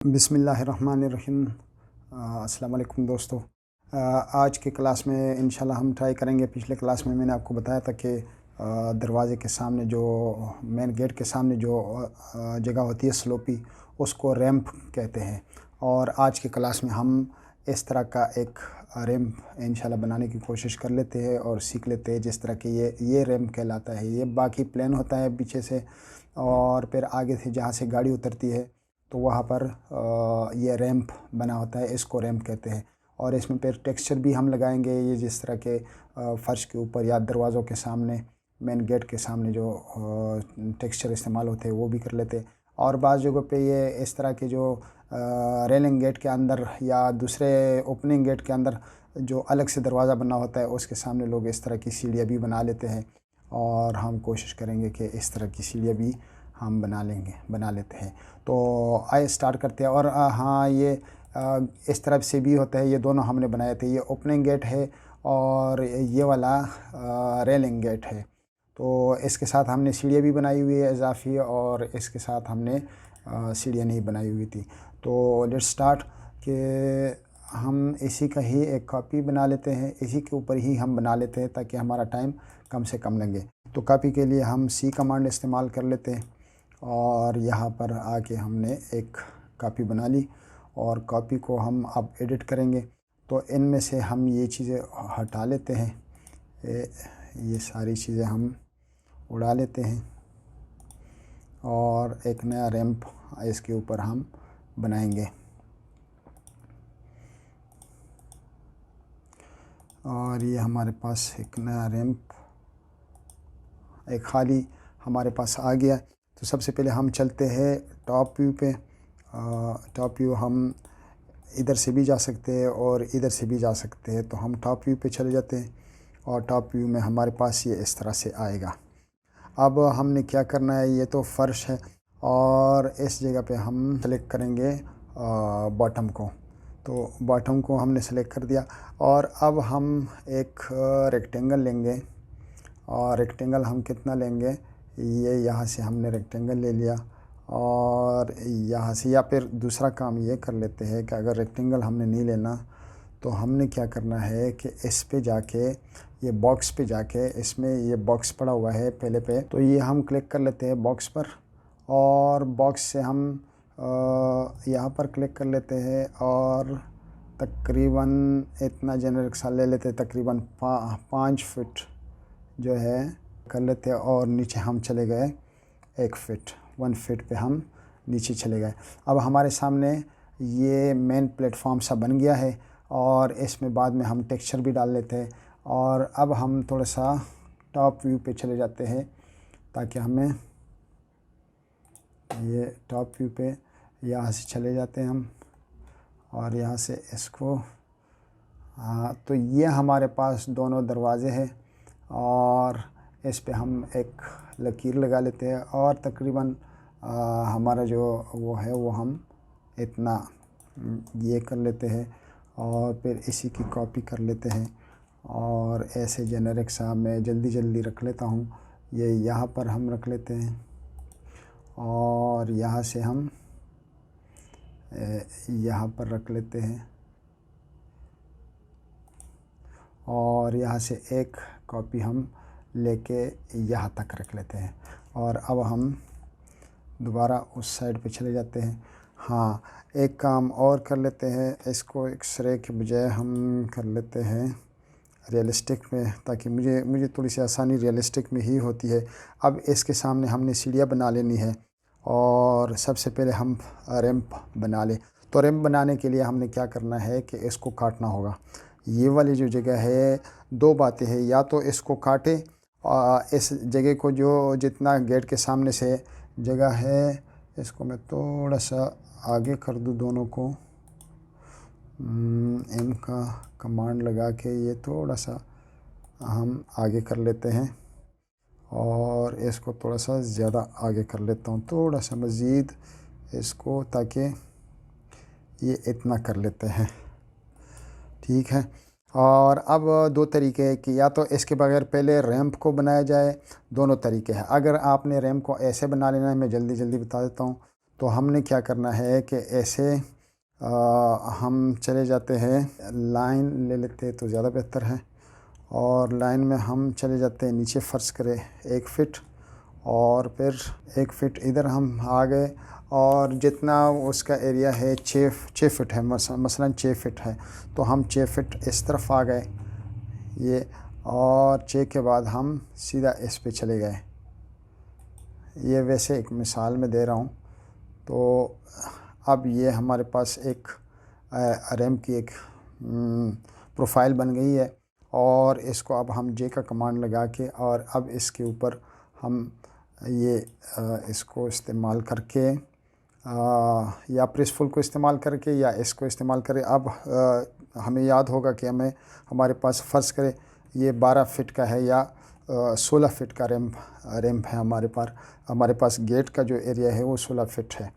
बिस्मिल्लाहिर्रहमानिर्रहीम। अस्सलाम वालेकुम दोस्तों। आज की क्लास में इंशाल्लाह हम ट्राई करेंगे। पिछले क्लास में मैंने आपको बताया था कि दरवाज़े के सामने जो मेन गेट के सामने जो जगह होती है स्लोपी, उसको रैंप कहते हैं। और आज की क्लास में हम इस तरह का एक रैंप इंशाल्लाह बनाने की कोशिश कर लेते हैं और सीख लेते हैं। जिस तरह के ये रैंप कहलाता है। ये बाकी प्लेन होता है पीछे से, और फिर आगे से जहाँ से गाड़ी उतरती है तो वहाँ पर ये रैंप बना होता है, इसको रैंप कहते हैं। और इसमें फिर टेक्सचर भी हम लगाएंगे। ये जिस तरह के फ़र्श के ऊपर या दरवाज़ों के सामने, मेन गेट के सामने जो टेक्सचर इस्तेमाल होते हैं वो भी कर लेते हैं। और बाज़ जगहों पे ये इस तरह के जो रेलिंग गेट के अंदर या दूसरे ओपनिंग गेट के अंदर जो अलग से दरवाज़ा बना होता है उसके सामने लोग इस तरह की सीढ़ियाँ भी बना लेते हैं। और हम कोशिश करेंगे कि इस तरह की सीढ़ियाँ भी हम बना लेते हैं। तो आइए स्टार्ट करते हैं। और हाँ, ये इस तरफ से भी होता है। ये दोनों हमने बनाए थे। ये ओपनिंग गेट है और ये वाला रेलिंग गेट है। तो इसके साथ हमने सीढ़ियाँ भी बनाई हुई है इजाफ़ी, और इसके साथ हमने सीढ़ियाँ नहीं बनाई हुई थी। तो लेट्स स्टार्ट कि हम इसी का ही एक कॉपी बना लेते हैं। इसी के ऊपर ही हम बना लेते हैं ताकि हमारा टाइम कम से कम लगे। तो कॉपी के लिए हम सी कमांड इस्तेमाल कर लेते हैं। और यहाँ पर आके हमने एक कॉपी बना ली, और कॉपी को हम अब एडिट करेंगे। तो इनमें से हम ये चीज़ें हटा लेते हैं। ये सारी चीज़ें हम उड़ा लेते हैं और एक नया रैंप इसके ऊपर हम बनाएंगे। और ये हमारे पास एक नया रैंप, एक खाली हमारे पास आ गया। तो सबसे पहले हम चलते हैं टॉप व्यू पे। टॉप व्यू हम इधर से भी जा सकते हैं और इधर से भी जा सकते हैं। तो हम टॉप व्यू पे चले जाते हैं, और टॉप व्यू में हमारे पास ये इस तरह से आएगा। अब हमने क्या करना है, ये तो फ़र्श है और इस जगह पे हम सेलेक्ट करेंगे बॉटम को। तो बॉटम को हमने सेलेक्ट कर दिया, और अब हम एक रेक्टेंगल लेंगे। और रेक्टेंगल हम कितना लेंगे, ये यहाँ से हमने रेक्टेंगल ले लिया, और यहाँ से, या फिर दूसरा काम ये कर लेते हैं कि अगर रेक्टेंगल हमने नहीं लेना तो हमने क्या करना है कि इस पे जाके, ये बॉक्स पे जाके, इसमें ये बॉक्स पड़ा हुआ है पहले पे, तो ये हम क्लिक कर लेते हैं बॉक्स पर। और बॉक्स से हम यहाँ पर क्लिक कर लेते हैं, और तकरीबन इतना जेनरिक सा ले लेते हैं, तकरीबन 5 फीट जो है कर लेते हैं। और नीचे हम चले गए 1 फीट पे हम नीचे चले गए। अब हमारे सामने ये मेन प्लेटफॉर्म सा बन गया है, और इसमें बाद में हम टेक्सचर भी डाल लेते हैं। और अब हम थोड़ा सा टॉप व्यू पे चले जाते हैं ताकि हमें ये टॉप व्यू पे यहाँ से चले जाते हैं हम, और यहाँ से इसको, हाँ, तो ये हमारे पास दोनों दरवाज़े हैं। और इस पे हम एक लकीर लगा लेते हैं, और तकरीबन हमारा जो वो है वो हम इतना ये कर लेते हैं, और फिर इसी की कॉपी कर लेते हैं। और ऐसे जेनरिक सा मैं जल्दी रख लेता हूँ। ये यहाँ पर हम रख लेते हैं, और यहाँ से हम यहाँ पर रख लेते हैं, और यहाँ से एक कॉपी हम लेके यहाँ तक रख लेते हैं। और अब हम दोबारा उस साइड पे चले जाते हैं। हाँ, एक काम और कर लेते हैं, इसको एक्सरे के बजाय हम कर लेते हैं रियलिस्टिक में, ताकि मुझे थोड़ी सी आसानी रियलिस्टिक में ही होती है। अब इसके सामने हमने सीढ़ियाँ बना लेनी है, और सबसे पहले हम रैंप बना लें। तो रैंप बनाने के लिए हमने क्या करना है कि इसको काटना होगा। ये वाली जो जगह है, दो बातें हैं, या तो इसको काटे, इस जगह को जो जितना गेट के सामने से जगह है, इसको मैं थोड़ा सा आगे कर दूं, दोनों को एम का कमांड लगा के ये थोड़ा सा हम आगे कर लेते हैं, और इसको थोड़ा सा ज़्यादा आगे कर लेता हूँ, थोड़ा सा मज़ीद इसको, ताकि ये इतना कर लेते हैं। ठीक है। और अब दो तरीके हैं कि या तो इसके बगैर पहले रैंप को बनाया जाए, दोनों तरीके हैं। अगर आपने रैंप को ऐसे बना लेना है, मैं जल्दी बता देता हूँ। तो हमने क्या करना है कि ऐसे हम चले जाते हैं, लाइन ले लेते हैं तो ज़्यादा बेहतर है। और लाइन में हम चले जाते हैं नीचे, फ़र्ज़ करें 1 फ़िट, और फिर 1 फ़िट इधर हम आ गए, और जितना उसका एरिया है 6 फ़िट है, मसलन 6 फ़िट है, तो हम 6 फ़िट इस तरफ आ गए ये, और 6 के बाद हम सीधा इस पे चले गए। ये वैसे एक मिसाल में दे रहा हूँ। तो अब ये हमारे पास एक रैम्प की एक प्रोफाइल बन गई है, और इसको अब हम जे का कमांड लगा के, और अब इसके ऊपर हम ये इसको इस्तेमाल करके या प्रेस फुल को इस्तेमाल करके या इसको इस्तेमाल करें। अब हमें याद होगा कि हमारे पास फ़र्ज़ करें ये 12 फ़िट का है या 16 फ़िट का रैम्प है हमारे पास गेट का जो एरिया है वो 16 फ़िट है।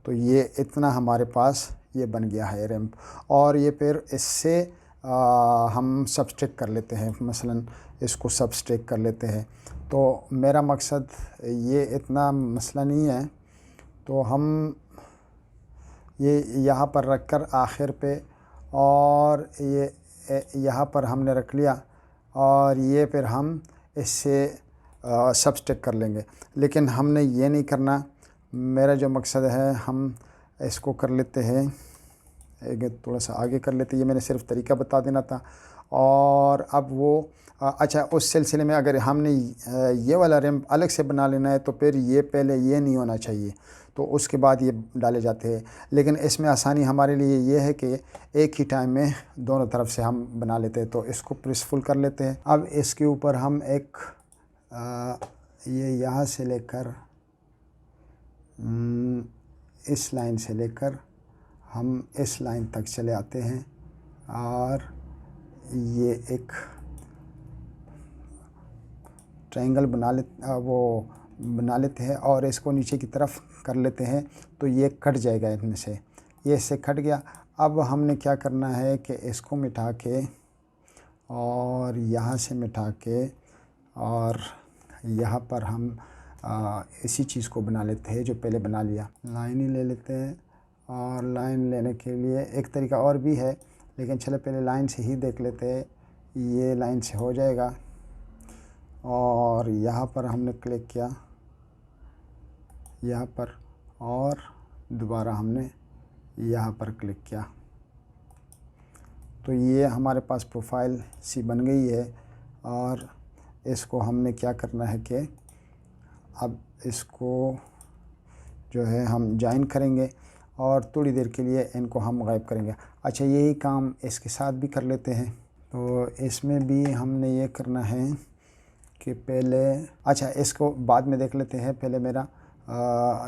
तो ये इतना हमारे पास ये बन गया है रैम्प, और ये फिर इससे हम सबस्ट्रैक्ट कर लेते हैं, मसलन इसको सबस्ट्रैक्ट कर लेते हैं। तो मेरा मकसद ये इतना मसला नहीं है, तो हम ये यहाँ पर रख कर आखिर पे, और ये यहाँ पर हमने रख लिया, और ये फिर हम इससे सबस्ट्रैक्ट कर लेंगे। लेकिन हमने ये नहीं करना, मेरा जो मकसद है हम इसको कर लेते हैं, एक थोड़ा सा आगे कर लेते हैं। ये मैंने सिर्फ तरीका बता देना था। और अब वो अच्छा, उस सिलसिले में अगर हमने ये वाला रैम्प अलग से बना लेना है तो फिर ये पहले ये नहीं होना चाहिए, तो उसके बाद ये डाले जाते हैं। लेकिन इसमें आसानी हमारे लिए ये है कि एक ही टाइम में दोनों तरफ से हम बना लेते हैं। तो इसको प्रेस फुल कर लेते हैं। अब इसके ऊपर हम एक ये यहाँ से लेकर इस लाइन से लेकर हम इस लाइन तक चले आते हैं, और ये एक ट्रायंगल बना लेते हैं, और इसको नीचे की तरफ कर लेते हैं, तो ये कट जाएगा इनमें से। ये इससे कट गया। अब हमने क्या करना है कि इसको मिटा के, और यहाँ से मिटा के, और यहाँ पर हम इसी चीज़ को बना लेते हैं जो पहले बना लिया। लाइन ही ले लेते हैं, और लाइन लेने के लिए एक तरीका और भी है, लेकिन चलो पहले लाइन से ही देख लेते हैं। ये लाइन से हो जाएगा, और यहाँ पर हमने क्लिक किया, यहाँ पर, और दोबारा हमने यहाँ पर क्लिक किया, तो ये हमारे पास प्रोफाइल सी बन गई है। और इसको हमने क्या करना है कि अब इसको जो है हम जॉइन करेंगे, और थोड़ी देर के लिए इनको हम गायब करेंगे। अच्छा, यही काम इसके साथ भी कर लेते हैं। तो इसमें भी हमने ये करना है कि पहले, अच्छा इसको बाद में देख लेते हैं, पहले मेरा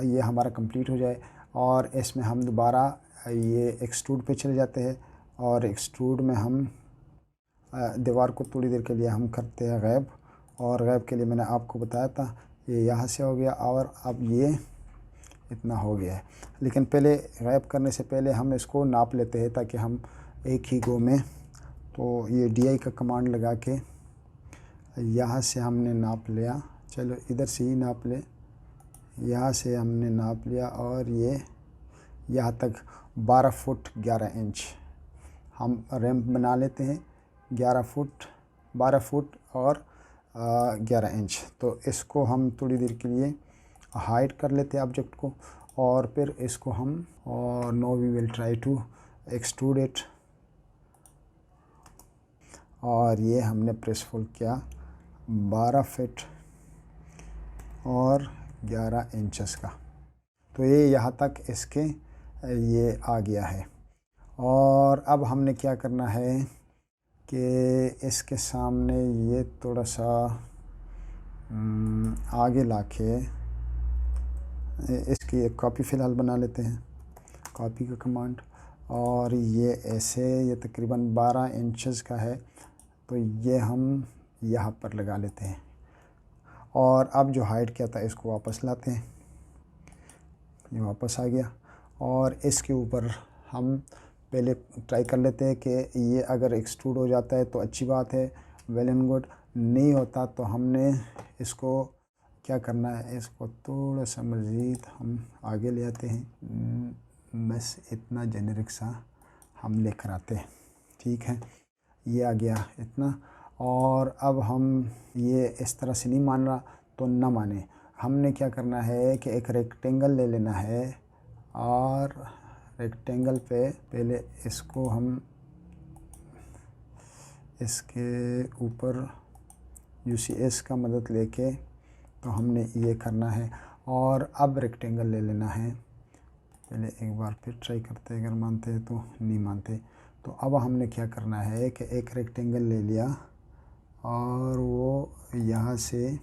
ये हमारा कंप्लीट हो जाए, और इसमें हम दोबारा ये एक्सट्रूड पे चले जाते हैं, और एक्सट्रूड में हम दीवार को थोड़ी देर के लिए हम करते हैं गायब। और गायब के लिए मैंने आपको बताया था, ये यहाँ से हो गया, और अब ये इतना हो गया है। लेकिन पहले गायब करने से पहले हम इसको नाप लेते हैं, ताकि हम एक ही गो में, तो ये DI का कमांड लगा के यहाँ से हमने नाप लिया, चलो इधर से ही नाप ले, यहाँ से हमने नाप लिया, और ये यहाँ तक 12 फुट 11 इंच हम रैम्प बना लेते हैं। 12 फुट और 11 इंच। तो इसको हम थोड़ी देर के लिए हाइड कर लेते हैं ऑब्जेक्ट को, और फिर इसको हम, और now we will try to extrude it, और ये हमने प्रेस फुल किया 12 फीट और 11 इंचेस का। तो ये यहाँ तक इसके ये आ गया है। और अब हमने क्या करना है कि इसके सामने ये थोड़ा सा आगे लाके इसकी एक कॉपी फ़िलहाल बना लेते हैं, कॉपी का कमांड, और ये ऐसे, ये तकरीबन 12 इंचेस का है, तो ये हम यहाँ पर लगा लेते हैं। और अब जो हाइड किया था इसको वापस लाते हैं, ये वापस आ गया। और इसके ऊपर हम पहले ट्राई कर लेते हैं कि ये अगर एक्सट्रूड हो जाता है तो अच्छी बात है, वेल एंड गुड। नहीं होता तो हमने इसको क्या करना है, इसको थोड़ा सा मज़ीद हम आगे ले आते हैं। बस इतना जेनेरिक सा हम लेकर आते हैं, ठीक है। ये आ गया इतना। और अब हम ये इस तरह से नहीं मान रहा तो ना माने, हमने क्या करना है कि एक रेक्टेंगल ले लेना है और रेक्टेंगल पे पहले इसको हम इसके ऊपर UCS का मदद लेके तो हमने ये करना है। और अब रेक्टेंगल ले लेना है, पहले एक बार फिर ट्राई करते हैं, अगर मानते हैं तो, नहीं मानते तो अब हमने क्या करना है कि एक रेक्टेंगल ले लिया और वो यहाँ से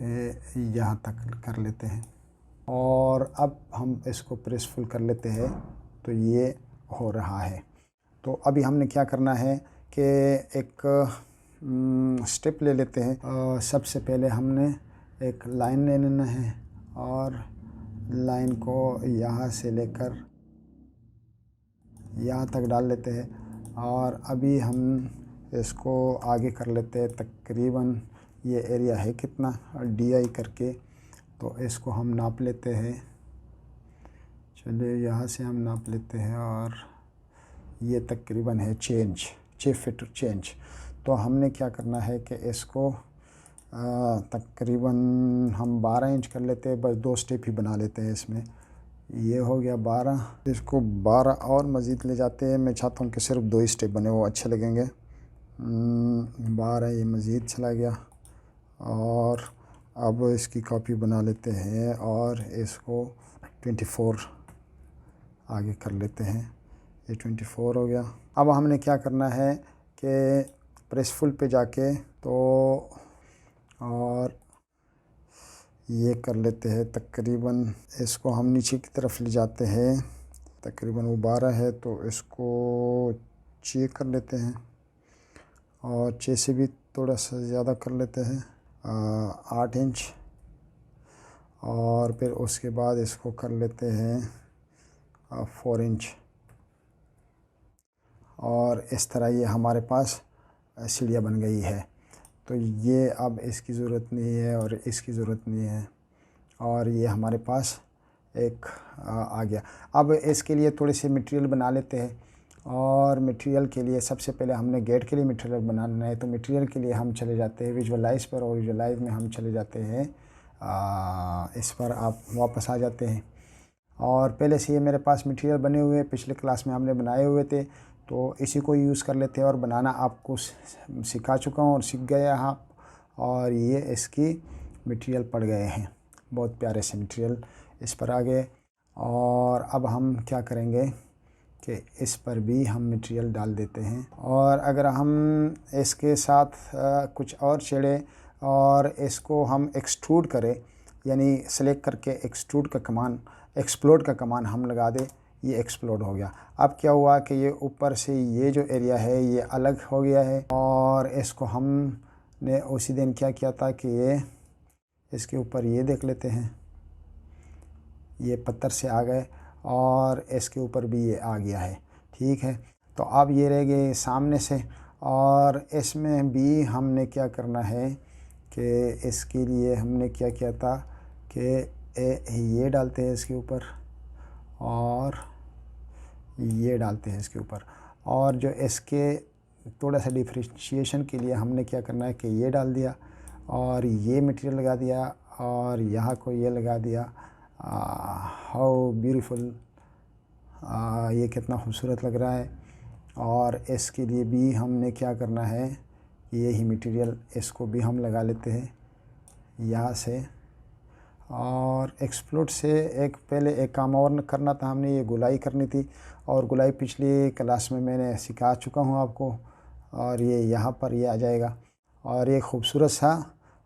यहाँ तक कर लेते हैं और अब हम इसको प्रेसफुल कर लेते हैं तो ये हो रहा है। तो अभी हमने क्या करना है कि एक स्टेप ले लेते हैं। सबसे पहले हमने एक लाइन ले लेना है और लाइन को यहाँ से लेकर यहाँ तक डाल लेते हैं और अभी हम इसको आगे कर लेते हैं। तकरीबन ये एरिया है कितना DI करके, तो इसको हम नाप लेते हैं। चलिए यहाँ से हम नाप लेते हैं और ये तकरीबन है 6 फीट चेंज। तो हमने क्या करना है कि इसको तकरीबन हम 12 इंच कर लेते हैं, बस 2 स्टेप ही बना लेते हैं इसमें। ये हो गया 12, इसको 12 और मज़ीद ले जाते हैं। मैं चाहता हूँ कि सिर्फ 2 ही स्टेप बने, वो अच्छे लगेंगे। 12 ये मज़ीद चला गया और अब इसकी कॉपी बना लेते हैं और इसको 24 आगे कर लेते हैं। ये 24 हो गया। अब हमने क्या करना है कि प्रेसफुल पे जाके तो और ये कर लेते हैं। तकरीबन इसको हम नीचे की तरफ ले जाते हैं, तकरीबन वो 12 है तो इसको 6 कर लेते हैं और 6 से भी थोड़ा सा ज़्यादा कर लेते हैं, 8 इंच। और फिर उसके बाद इसको कर लेते हैं 4 इंच। और इस तरह ये हमारे पास सीढ़ियाँ बन गई है। तो ये अब इसकी ज़रूरत नहीं है और इसकी ज़रूरत नहीं है और ये हमारे पास एक आ गया। अब इसके लिए थोड़े से मटेरियल बना लेते हैं और मटेरियल के लिए सबसे पहले हमने गेट के लिए मटेरियल बनाना है। तो मटेरियल के लिए हम चले जाते हैं विजुअलाइज पर और विजुअलाइज में हम चले जाते हैं इस पर आप वापस आ जाते हैं। और पहले से ये मेरे पास मटेरियल बने हुए पिछले क्लास में हमने बनाए हुए थे, तो इसी को यूज़ कर लेते हैं और बनाना आपको सिखा चुका हूँ और सीख गए आप। और ये इसकी मटेरियल पड़ गए हैं, बहुत प्यारे से मटेरियल इस पर आ गए। और अब हम क्या करेंगे कि इस पर भी हम मटेरियल डाल देते हैं। और अगर हम इसके साथ कुछ और छेड़े और इसको हम एक्सट्रूड करें, यानी सेलेक्ट करके एक्सप्लोड का कमान हम लगा दें, ये एक्सप्लोड हो गया। अब क्या हुआ कि ये ऊपर से ये जो एरिया है ये अलग हो गया है। और इसको हमने उसी दिन क्या किया था कि ये इसके ऊपर ये देख लेते हैं, ये पत्थर से आ गए और इसके ऊपर भी ये आ गया है, ठीक है। तो अब ये रह गए सामने से। और इसमें भी हमने क्या करना है कि इसके लिए हमने क्या किया था कि ये डालते हैं इसके ऊपर और ये डालते हैं इसके ऊपर। और जो इसके थोड़ा सा डिफ्रेंशिएशन के लिए हमने क्या करना है कि ये डाल दिया और ये मटेरियल लगा दिया और यहाँ को ये लगा दिया। हाउ ब्यूटीफुल, ये कितना खूबसूरत लग रहा है। और इसके लिए भी हमने क्या करना है, ये ही मटेरियल इसको भी हम लगा लेते हैं यहाँ से। और एक्सप्लोड से पहले एक काम और करना था, हमने ये गुलाई करनी थी और गुलाई पिछली क्लास में मैंने सिखा चुका हूँ आपको। और ये यहाँ पर ये आ जाएगा और ये खूबसूरत सा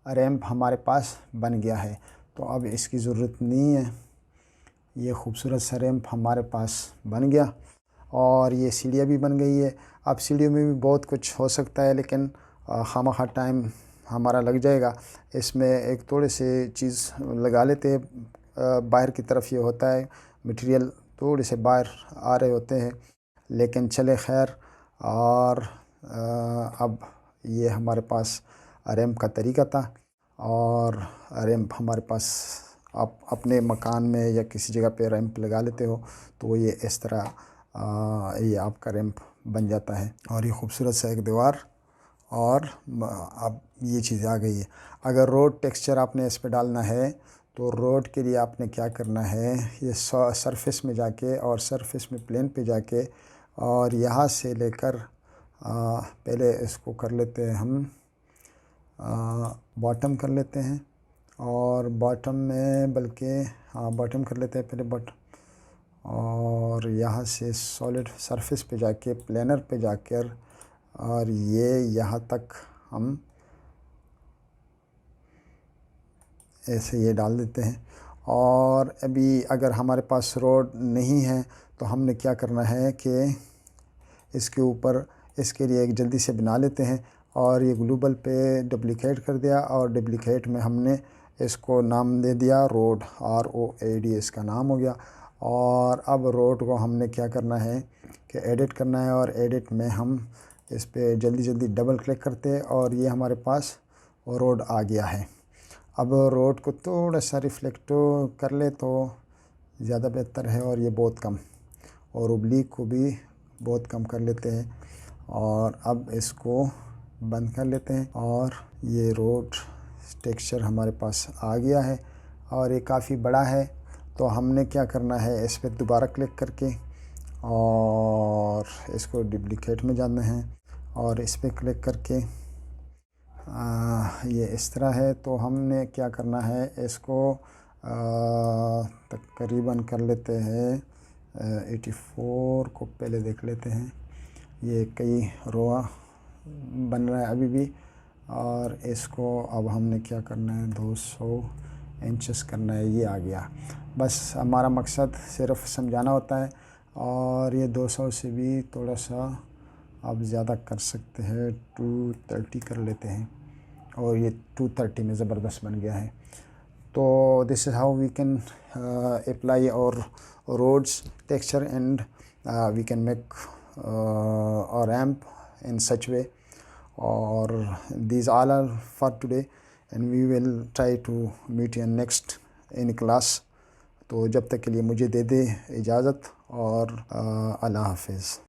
रैंप हमारे पास बन गया है। तो अब इसकी ज़रूरत नहीं है, ये खूबसूरत सा रैंप हमारे पास बन गया। और ये सीढ़ियाँ भी बन गई है। अब सीढ़ियों में भी बहुत कुछ हो सकता है, लेकिन खामखा टाइम हमारा लग जाएगा। इसमें एक थोड़े से चीज़ लगा लेते हैं। बाहर की तरफ ये होता है मटेरियल थोड़े से बाहर आ रहे होते हैं, लेकिन चले खैर। और अब ये हमारे पास रैंप का तरीका था। और रैंप हमारे पास आप अपने मकान में या किसी जगह पे रैंप लगा लेते हो तो ये इस तरह ये आपका रैंप बन जाता है। और ये खूबसूरत सा एक दीवार और अब ये चीज़ आ गई है। अगर रोड टेक्सचर आपने इस पे डालना है तो रोड के लिए आपने क्या करना है, ये सरफेस में जाके और सरफेस में प्लेन पे जाके और यहाँ से लेकर पहले इसको कर लेते हैं हम बॉटम कर लेते हैं। और बॉटम में बल्कि हाँ बॉटम कर लेते हैं पहले बॉटम। और यहाँ से सॉलिड सरफेस पे जाके प्लेनर पे जाकर और ये यहाँ तक हम ऐसे ये डाल देते हैं। और अभी अगर हमारे पास रोड नहीं है तो हमने क्या करना है कि इसके ऊपर इसके लिए एक जल्दी से बना लेते हैं। और ये ग्लूबल पे डुप्लिकेट कर दिया और डुप्लिकेट में हमने इसको नाम दे दिया रोड, ROAD इसका नाम हो गया। और अब रोड को हमने क्या करना है कि एडिट करना है और एडिट में हम इस पे जल्दी जल्दी डबल क्लिक करते हैं और ये हमारे पास रोड आ गया है। अब रोड को थोड़ा सा रिफ्लेक्ट कर ले तो ज़्यादा बेहतर है और ये बहुत कम, और ओब्लिक को भी बहुत कम कर लेते हैं। और अब इसको बंद कर लेते हैं और ये रोड टेक्सचर हमारे पास आ गया है और ये काफ़ी बड़ा है। तो हमने क्या करना है, इस पर दोबारा क्लिक करके और इसको डुप्लिकेट में जाना है और इस पर क्लिक करके ये इस तरह है। तो हमने क्या करना है, इसको तकरीबन कर लेते हैं 84 को पहले देख लेते हैं। ये कई रोआ बन रहा है अभी भी। और इसको अब हमने क्या करना है 200 इंचेस करना है, ये आ गया। बस हमारा मकसद सिर्फ समझाना होता है। और ये 200 से भी थोड़ा सा आप ज़्यादा कर सकते हैं, 230 कर लेते हैं और ये 230 में ज़बरदस्त बन गया है। तो this is how we can apply और roads texture and we can make a ramp in such way. Or these all are for today and we will try to meet you next in class. तो जब तक के लिए मुझे दे दे इजाज़त और अल्लाह हाफिज़।